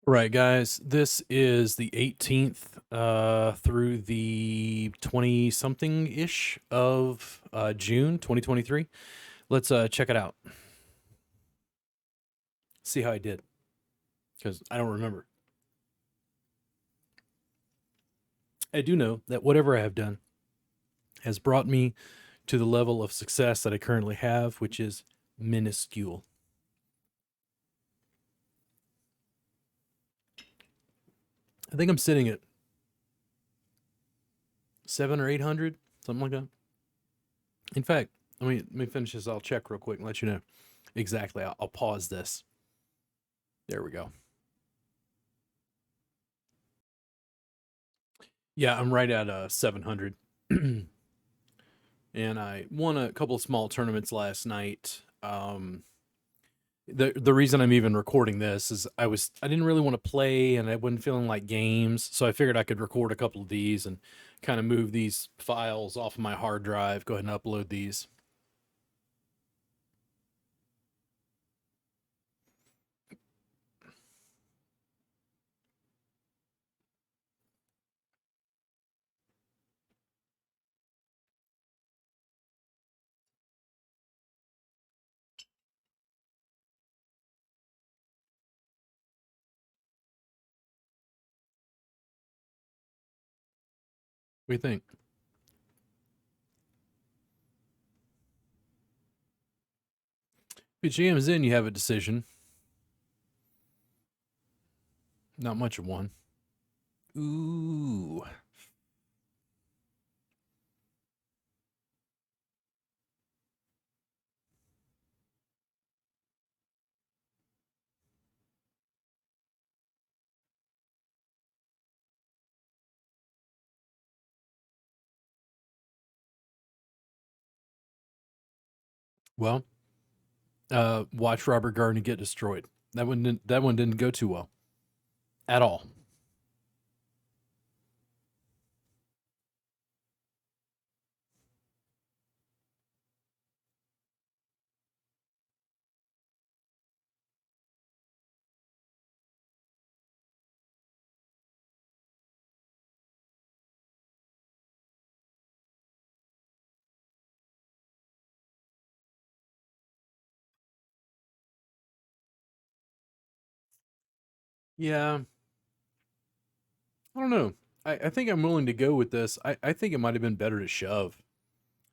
Right, guys. This is the 18th through the 20 something ish of June 2023. Let's check it out. See how I did, because I don't remember. I do know that whatever I have done has brought me to the level of success that I currently have, which is minuscule. I think I'm sitting at 700 or 800, something like that. In fact, let me finish this. I'll check real quick and let you know exactly. I'll pause this. There we go. Yeah, I'm right at 700. And I won a couple of small tournaments last night. The reason I'm even recording this is I didn't really want to play and I wasn't feeling like games, so I figured I could record a couple of these and kind of move these files off of my hard drive. Go ahead and upload these. What do you think? If it jams in, you have a decision. Not much of one. Ooh. Well, watch Robert Gardner get destroyed. That one didn't go too well at all. Yeah, I don't know. I think I'm willing to go with this. I think it might have been better to shove.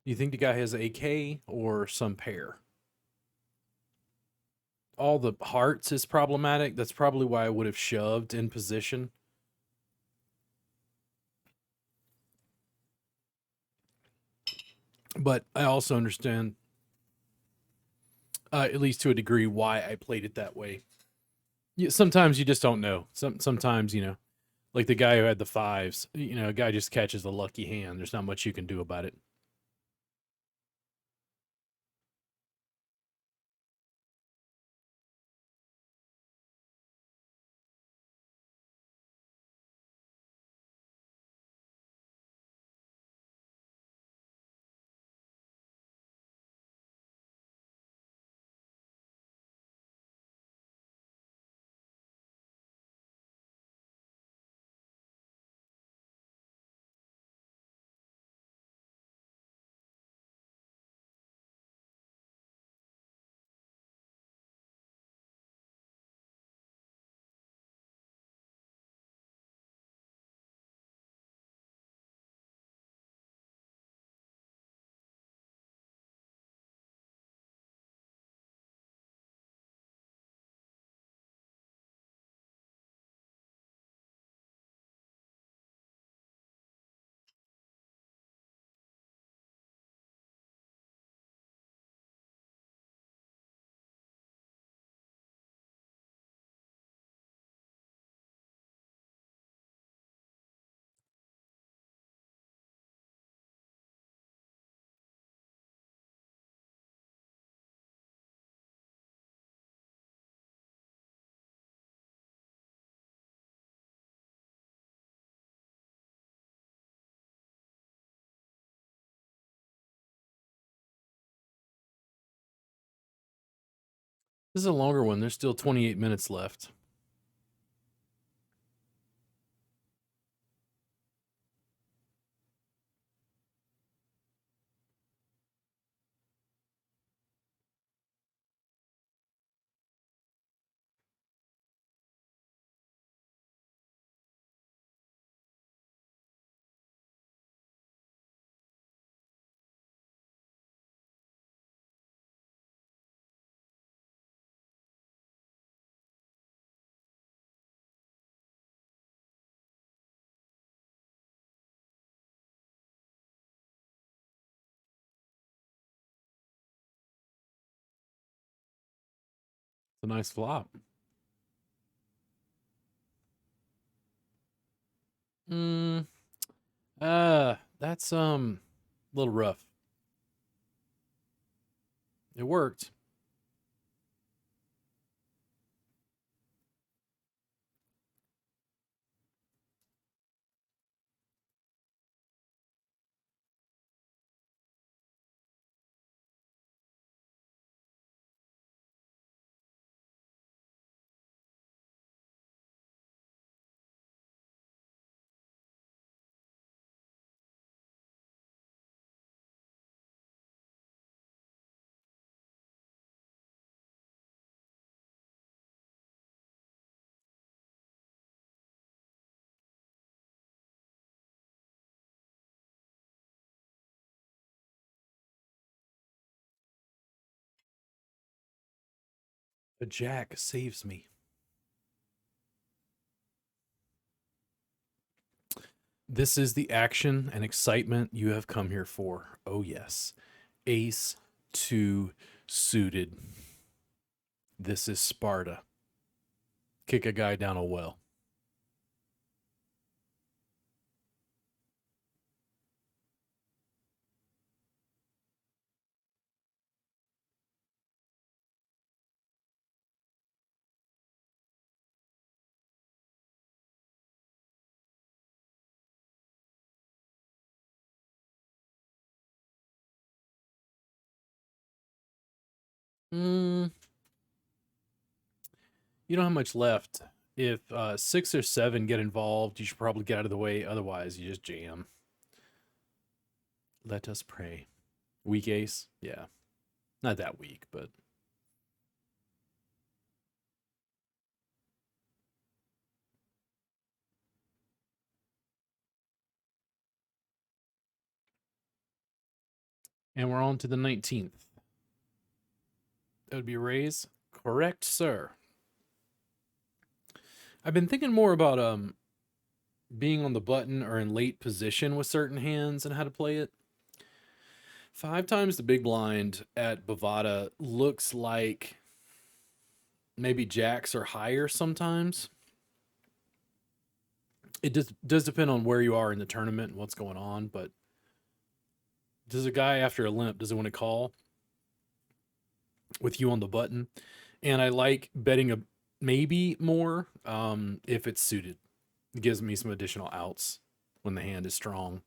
Do you think the guy has AK or some pair? All the hearts is problematic. That's probably why I would have shoved in position. But I also understand, at least to a degree, why I played it that way. Sometimes you just don't know. Sometimes like the guy who had the fives. A guy just catches the lucky hand. There's not much you can do about it. This is a longer one. There's still 28 minutes left. It's a nice flop. Mm, that's a little rough. It worked. A jack saves me. This is the action and excitement you have come here for. Oh, yes. Ace 2 suited. This is Sparta. Kick a guy down a well. Mm, you don't have much left. If 6 or 7 get involved, you should probably get out of the way. Otherwise, you just jam. Let us pray. Weak ace? Yeah. Not that weak, but. And we're on to the 19th. That would be raise. Correct, sir. I've been thinking more about being on the button or in late position with certain hands and how to play it. 5 times the big blind at bovada looks like maybe jacks or higher sometimes. It does depend on where you are in the tournament and what's going on, but does a guy after a limp, does he want to call with you on the button? And I like betting a maybe more if it's suited. It gives me some additional outs when the hand is strong.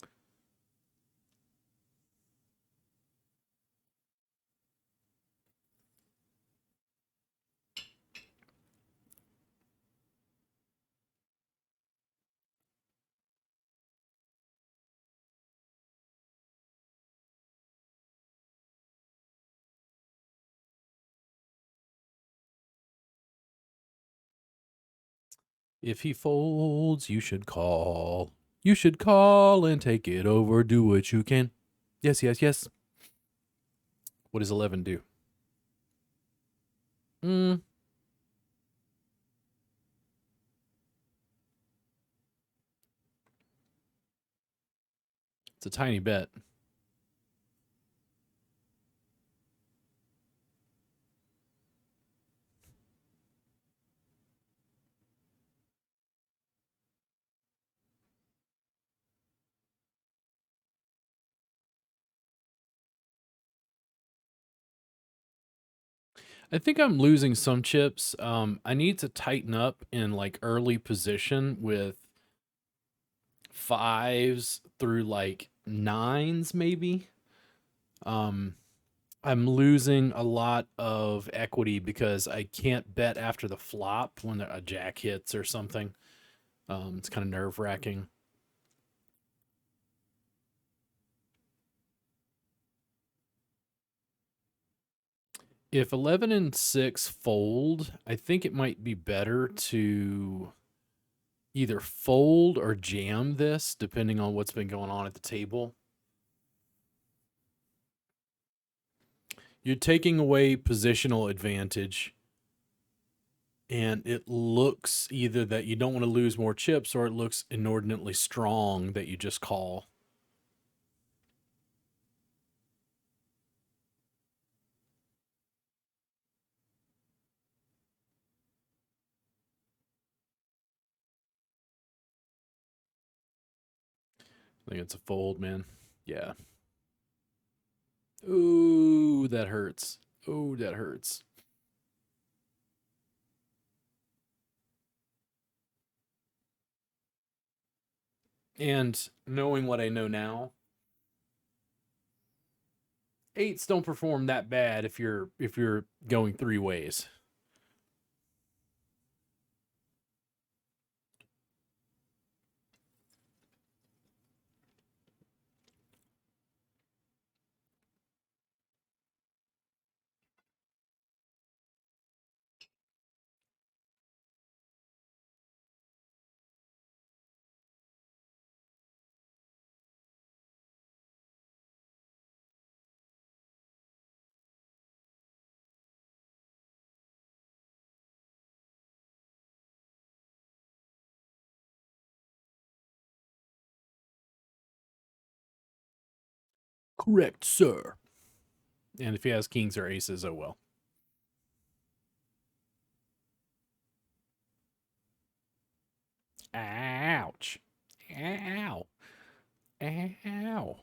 If he folds, you should call. You should call and take it over. Do what you can. Yes, yes, yes. What does 11 do? Hmm. It's a tiny bet. I think I'm losing some chips. I need to tighten up in like early position with 5s through like 9s, maybe. Um, I'm losing a lot of equity because I can't bet after the flop when a jack hits or something. It's kind of nerve wracking. If 11 and 6 fold, I think it might be better to either fold or jam this, depending on what's been going on at the table. You're taking away positional advantage, and it looks either that you don't want to lose more chips or it looks inordinately strong that you just call. I think it's a fold, man. Yeah. Ooh, that hurts. Ooh, that hurts. And knowing what I know now, eights don't perform that bad if you're going three ways. Correct, sir. And if he has kings or aces, oh well. Ouch. Ow. Ow.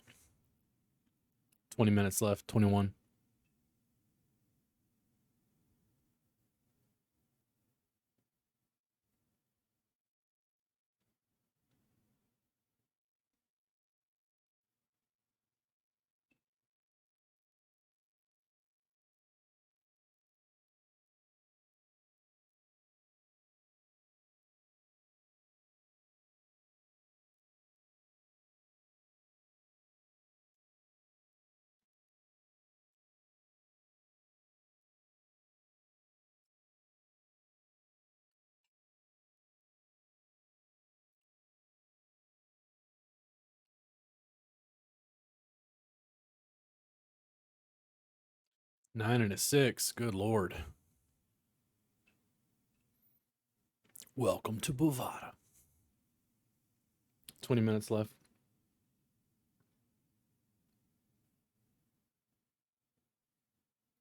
20 minutes left. 21. Nine and a six. Good lord. Welcome to Bovada. 20 minutes left.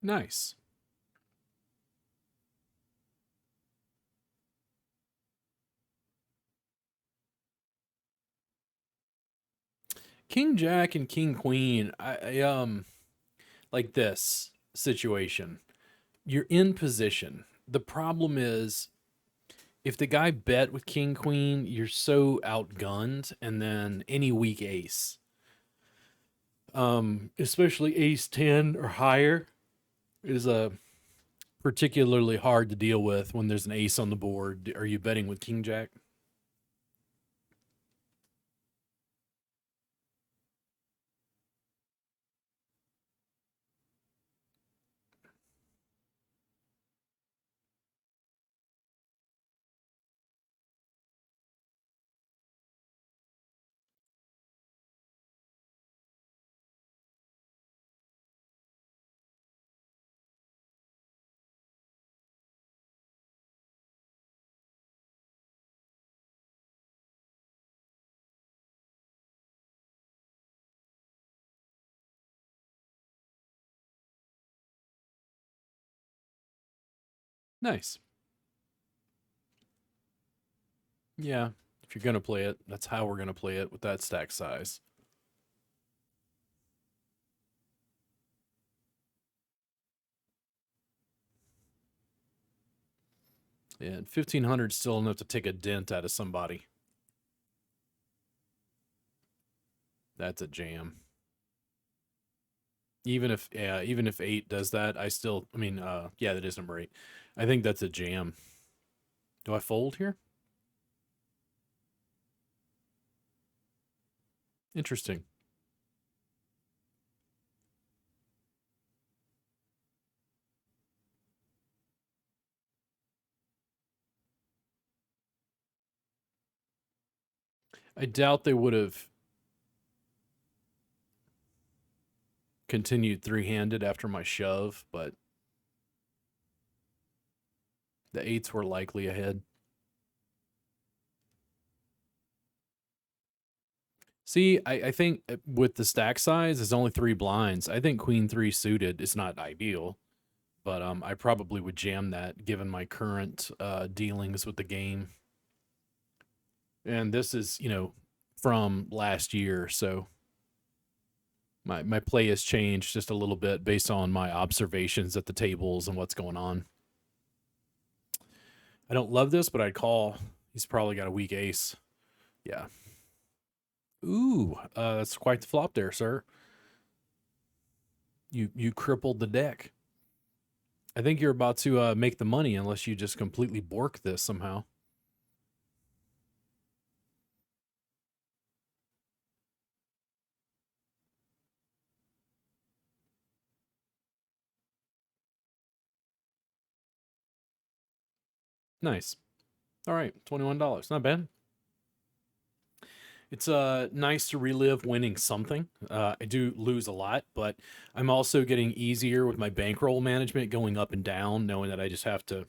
Nice. King Jack and King Queen. I like this situation. You're in position. The problem is if the guy bet with King Queen, you're so outgunned, and then any weak ace. Especially ace 10 or higher is a particularly hard to deal with when there's an ace on the board. Are you betting with King Jack? Nice. Yeah. If you're going to play it, that's how we're going to play it with that stack size. And 1500 is still enough to take a dent out of somebody. That's a jam. Even if 8 does that, yeah, that is number 8. I think that's a jam. Do I fold here? Interesting. I doubt they would have continued three-handed after my shove, but the 8s were likely ahead. See, I think with the stack size, it's only 3 blinds. I think queen 3 suited is not ideal, but I probably would jam that given my current dealings with the game. And this is, from last year, so my play has changed just a little bit based on my observations at the tables and what's going on. I don't love this, but I'd call. He's probably got a weak ace. Yeah. Ooh, that's quite the flop there, sir. You crippled the deck. I think you're about to make the money unless you just completely bork this somehow. Nice. All right, $21. Not bad. It's nice to relive winning something. I do lose a lot, but I'm also getting easier with my bankroll management, going up and down, knowing that I just have to.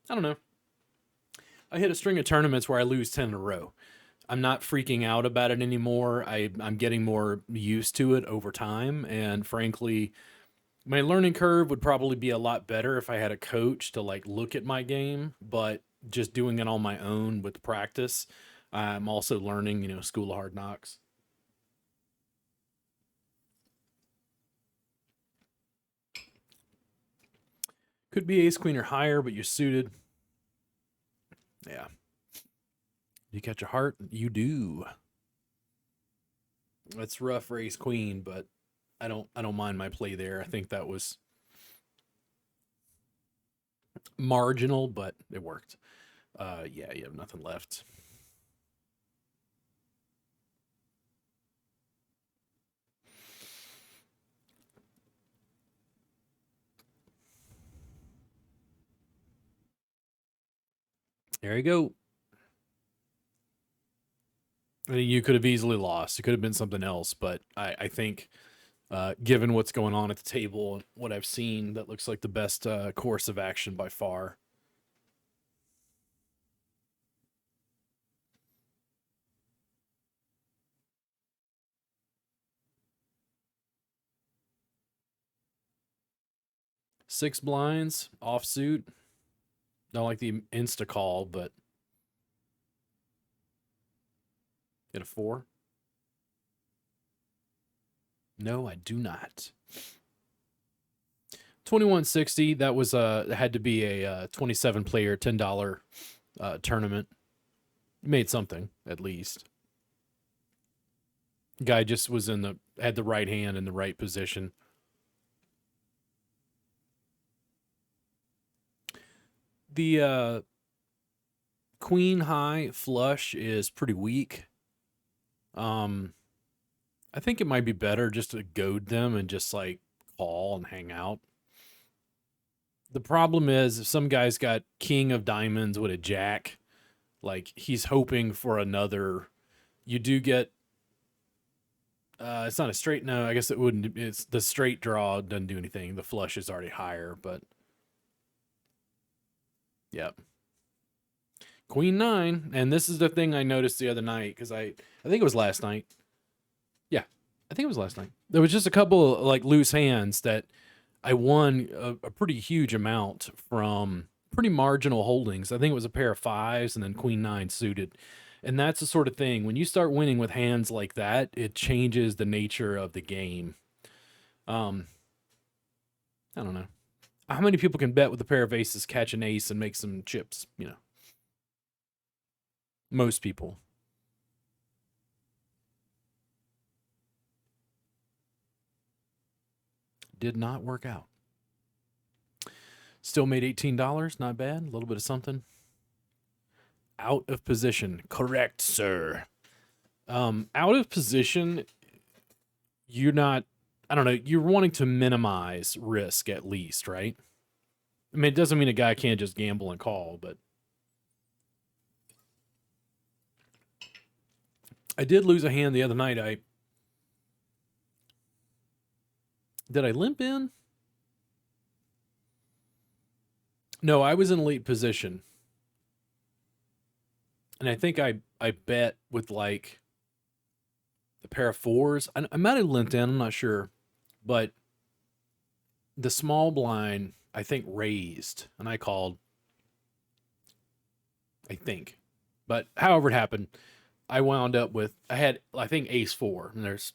I don't know. I hit a string of tournaments where I lose 10 in a row. I'm not freaking out about it anymore. I'm getting more used to it over time, and frankly, my learning curve would probably be a lot better if I had a coach to like look at my game, but just doing it on my own with practice. I'm also learning, School of Hard Knocks. Could be ace queen or higher, but you're suited. Yeah. You catch a heart? You do. That's rough for ace queen, but I don't mind my play there. I think that was marginal, but it worked. Yeah, you have nothing left. There you go. I mean, you could have easily lost. It could have been something else, but I think, given what's going on at the table and what I've seen, that looks like the best course of action by far. Six blinds, offsuit. Don't like the insta call, but get a four. No, I do not. 2160. That was had to be a 27 player $10 tournament. Made something at least. Guy just was had the right hand in the right position. The queen high flush is pretty weak. I think it might be better just to goad them and just like call and hang out. The problem is if some guy's got king of diamonds with a jack, like he's hoping for another. You do get. It's not a straight. No, I guess it wouldn't. It's the straight draw doesn't do anything. The flush is already higher, but yeah. Queen nine, and this is the thing I noticed the other night because I think it was last night. Yeah, I think it was last night. There was just a couple of like loose hands that I won a pretty huge amount from pretty marginal holdings. I think it was a pair of fives and then queen nine suited. And that's the sort of thing when you start winning with hands like that, it changes the nature of the game. I don't know. How many people can bet with a pair of aces, catch an ace, and make some chips? Most people. Did not work out. Still made $18. Not bad. A little bit of something. Out of position. Correct, sir. Out of position, you're not, I don't know, you're wanting to minimize risk at least, right? I mean, it doesn't mean a guy can't just gamble and call, but I did lose a hand the other night. Did I limp in? No, I was in late position. And I think I bet with like the pair of fours. I might have limped in, I'm not sure. But the small blind, I think, raised. And I called. I think. But however it happened, I wound up with, I had, I think, ace four. And there's,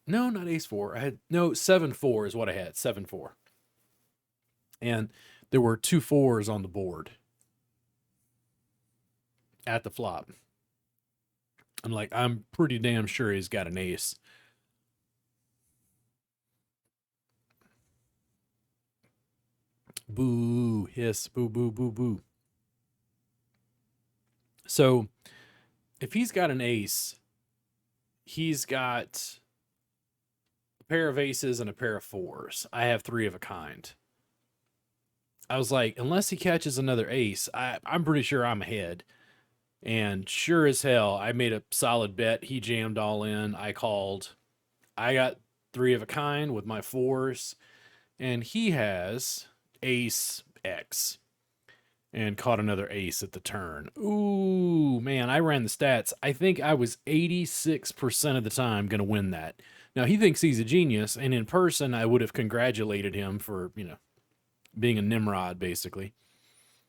no, not ace four. I had, no, 7-4 is what I had, 7-4. And there were two fours on the board at the flop. I'm like, I'm pretty damn sure he's got an ace. Boo, hiss, boo, boo, boo, boo. So if he's got an ace, he's got a pair of aces and a pair of fours. I have three of a kind. I was like, unless he catches another ace, I'm pretty sure I'm ahead. And sure as hell, I made a solid bet. He jammed all in. I called. I got three of a kind with my fours, and he has ace X and caught another ace at the turn. Ooh, man, I ran the stats. I think I was 86% of the time going to win that. Now, he thinks he's a genius, and in person, I would have congratulated him for, being a Nimrod, basically.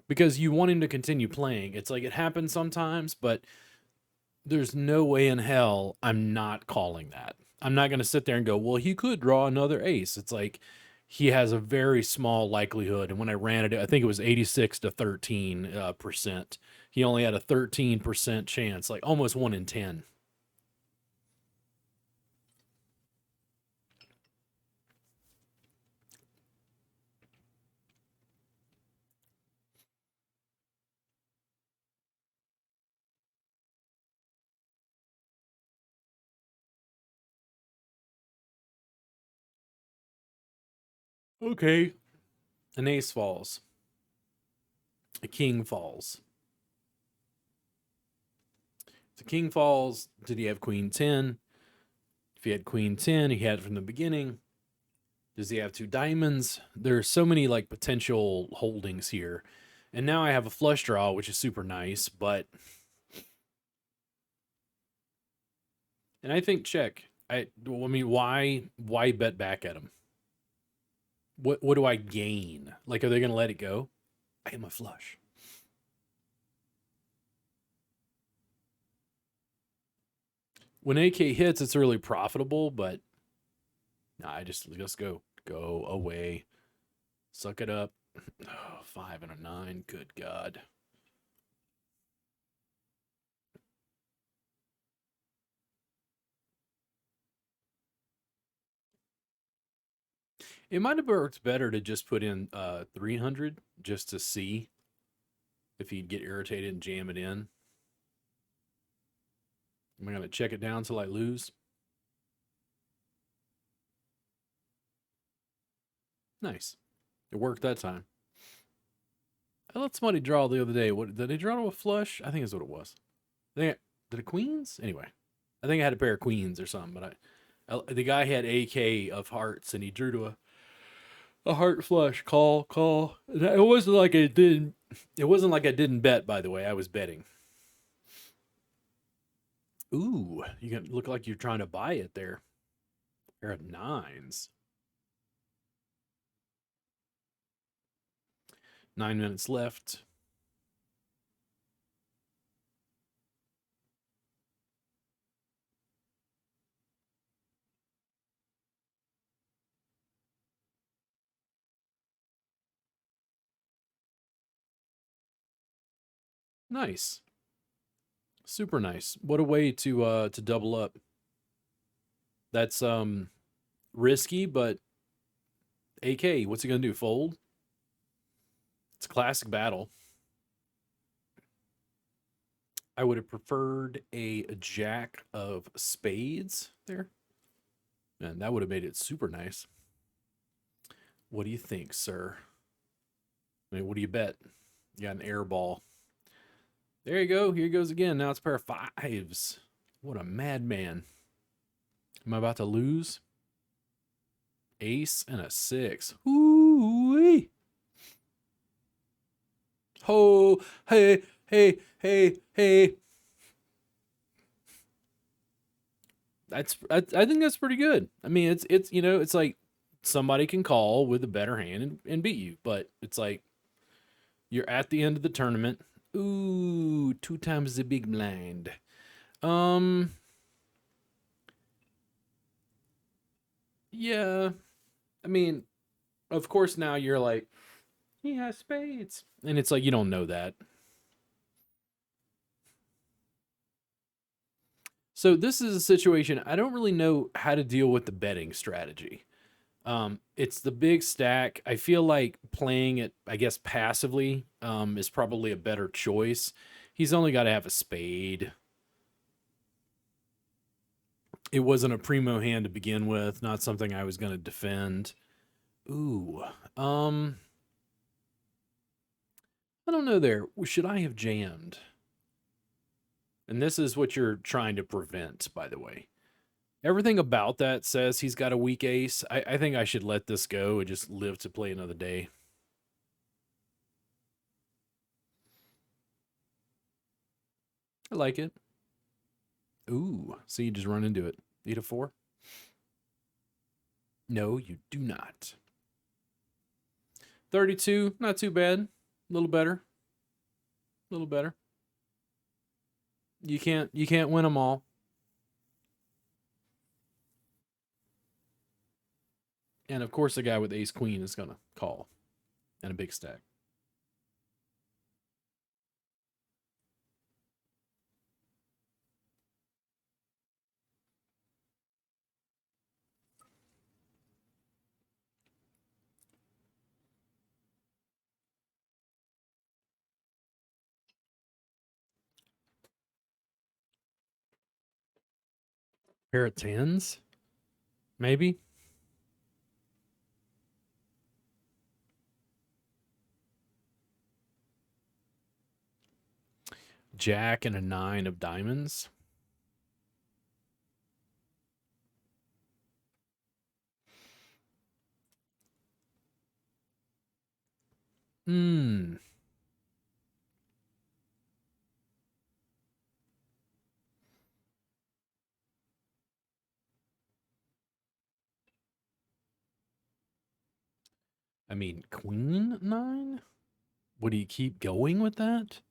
Because you want him to continue playing. It's like it happens sometimes, but there's no way in hell I'm not calling that. I'm not going to sit there and go, well, he could draw another ace. It's like he has a very small likelihood. And when I ran it, I think it was 86 to 13%. He only had a 13% chance, like almost 1 in 10. Okay. An ace falls. A king falls. If the king falls, did he have queen 10? If he had queen 10, he had it from the beginning. Does he have two diamonds? There's so many like potential holdings here. And now I have a flush draw, which is super nice, but and I think check. I mean, why bet back at him? What do I gain? Like, are they gonna let it go? I get my flush. When AK hits, it's really profitable, but nah, I just go away, suck it up. Oh, 5 and a 9. Good God. It might have worked better to just put in 300 just to see if he'd get irritated and jam it in. Am I going to check it down till I lose? Nice. It worked that time. I let somebody draw the other day. What did they draw to a flush? I think that's what it was. Did a queens? Anyway, I think I had a pair of queens or something, but the guy had AK of hearts and he drew to a heart flush. Call. It wasn't like I didn't. It wasn't like I didn't bet. By the way, I was betting. Ooh, you can look like you're trying to buy it there. Pair of nines. 9 minutes left. Nice. Super nice. What a way to double up. That's risky, but AK, what's he gonna do? Fold? It's a classic battle. I would have preferred a jack of spades there. And that would have made it super nice. What do you think, sir? I mean, what do you bet? You got an air ball. There you go. Here he goes again. Now it's a pair of fives. What a madman. Am I about to lose? Ace and a 6. Ooh-wee. Ho, hey, hey, hey, hey. I think that's pretty good. I mean, it's it's like somebody can call with a better hand and beat you, but it's like you're at the end of the tournament. Ooh, 2 times the big blind. Um, yeah. I mean, of course now you're like, he has spades. And it's like you don't know that. So this is a situation I don't really know how to deal with the betting strategy. It's the big stack. I feel like playing it, I guess, passively is probably a better choice. He's only got to have a spade. It wasn't a primo hand to begin with, not something I was going to defend. Ooh, um, I don't know there. Should I have jammed? And this is what you're trying to prevent, by the way. Everything about that says he's got a weak ace. I think I should let this go and just live to play another day. I like it. Ooh, so you just run into it. Need a 4? No, you do not. 32, not too bad. A little better. A little better. You can't win them all. And of course, the guy with ace queen is gonna call and a big stack. Pair of tens, maybe. Jack and a 9 of diamonds. Hmm. I mean, queen 9? Would he keep going with that?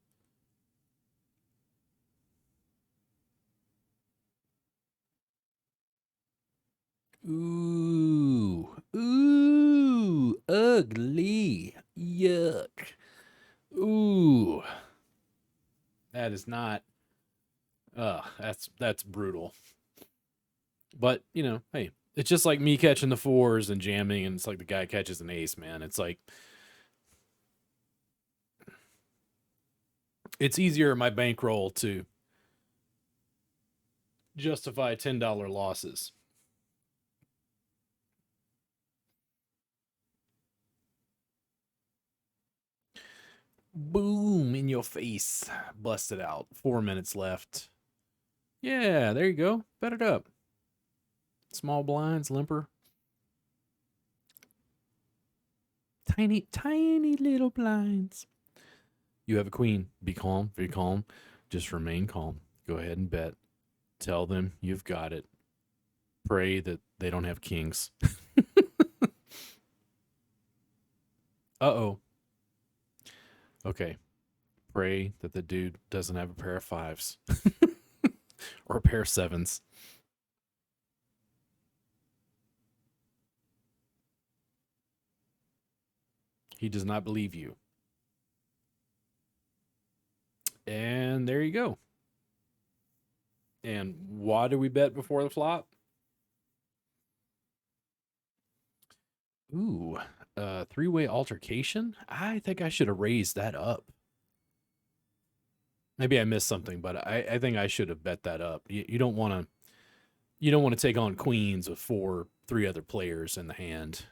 Ooh. Ooh. Ugly. Yuck. Ooh. That is not. That's brutal. But, hey, it's just like me catching the 4s and jamming, and it's like the guy catches an ace, man. It's like, it's easier in my bankroll to justify $10 losses. Boom in your face. Busted out. 4 minutes left. Yeah, there you go. Bet it up. Small blinds, limper. Tiny, tiny little blinds. You have a queen. Be calm. Be calm. Just remain calm. Go ahead and bet. Tell them you've got it. Pray that they don't have kings. Uh-oh. Okay. Pray that the dude doesn't have a pair of 5s. Or a pair of 7s. He does not believe you. And there you go. And why do we bet before the flop? Ooh, three-way altercation? I think I should have raised that up. Maybe I missed something, but I think I should have bet that up. You don't want to take on queens with 3 other players in the hand.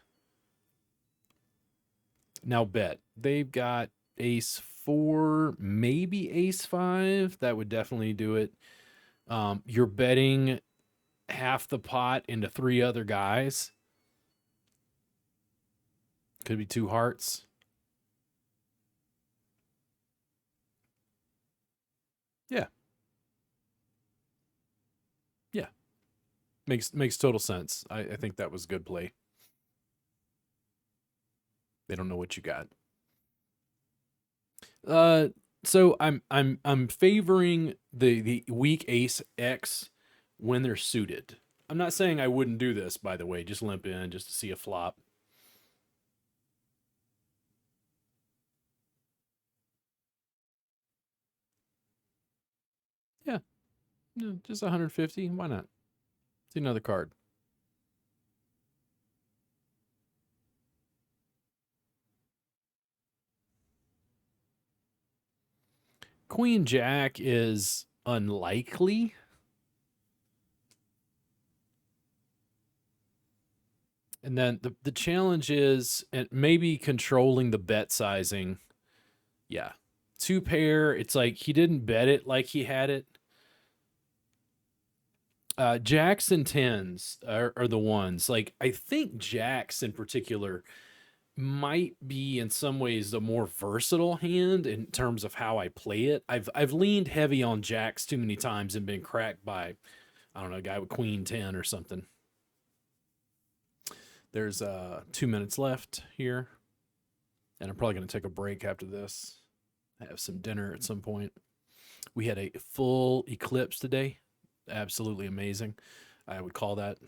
Now bet. They've got ace 4, maybe ace 5. That would definitely do it. You're betting half the pot into 3 other guys. Could be 2 hearts. Yeah. Yeah. Makes total sense. I think that was good play. They don't know what you got. So I'm favoring the weak ace X when they're suited. I'm not saying I wouldn't do this, by the way, just limp in just to see a flop. Yeah, yeah, just 150. Why not? See another card. Queen Jack is unlikely. And then the challenge is and maybe controlling the bet sizing. Yeah. Two pair, it's like he didn't bet it like he had it. Jacks and tens are the ones. Like, I think jacks in particular might be in some ways the more versatile hand in terms of how I play it. I've leaned heavy on jacks too many times and been cracked by, I don't know, a guy with queen 10 or something. There's 2 minutes left here, and I'm probably going to take a break after this. Have some dinner at some point. We had a full eclipse today. Absolutely amazing. I would call that.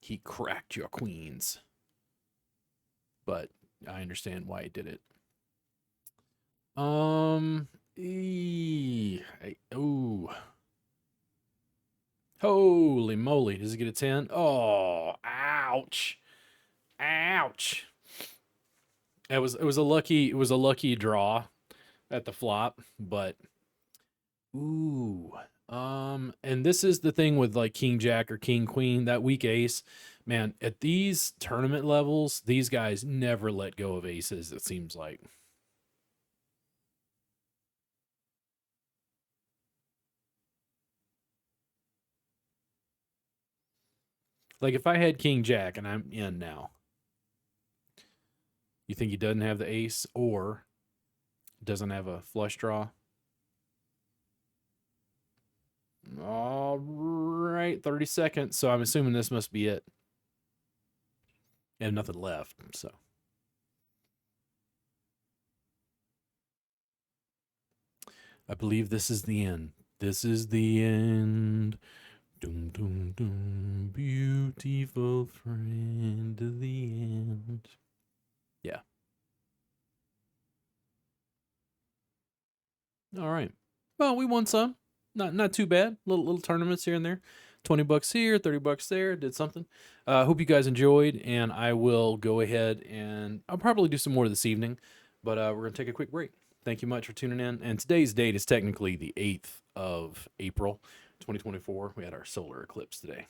He cracked your queens. But I understand why he did it. Ooh. Holy moly. Does it get a 10? Oh, ouch. Ouch. It was a lucky draw at the flop, but ooh. And this is the thing with like King Jack or King Queen, that weak ace. Man, at these tournament levels, these guys never let go of aces, it seems like. Like if I had King Jack and I'm in now, you think he doesn't have the ace or doesn't have a flush draw? All right, 30 seconds. So I'm assuming this must be it. And nothing left, so. I believe this is the end. This is the end. Dum dum dum, beautiful friend, the end. Yeah. All right. Well, we won some. Not too bad. Little tournaments here and there. $20 here, $30 there. Did something. Hope you guys enjoyed, and I will go ahead and I'll probably do some more this evening, but we're gonna take a quick break. Thank you much for tuning in. And today's date is technically the 8th of April, 2024. We had our solar eclipse today.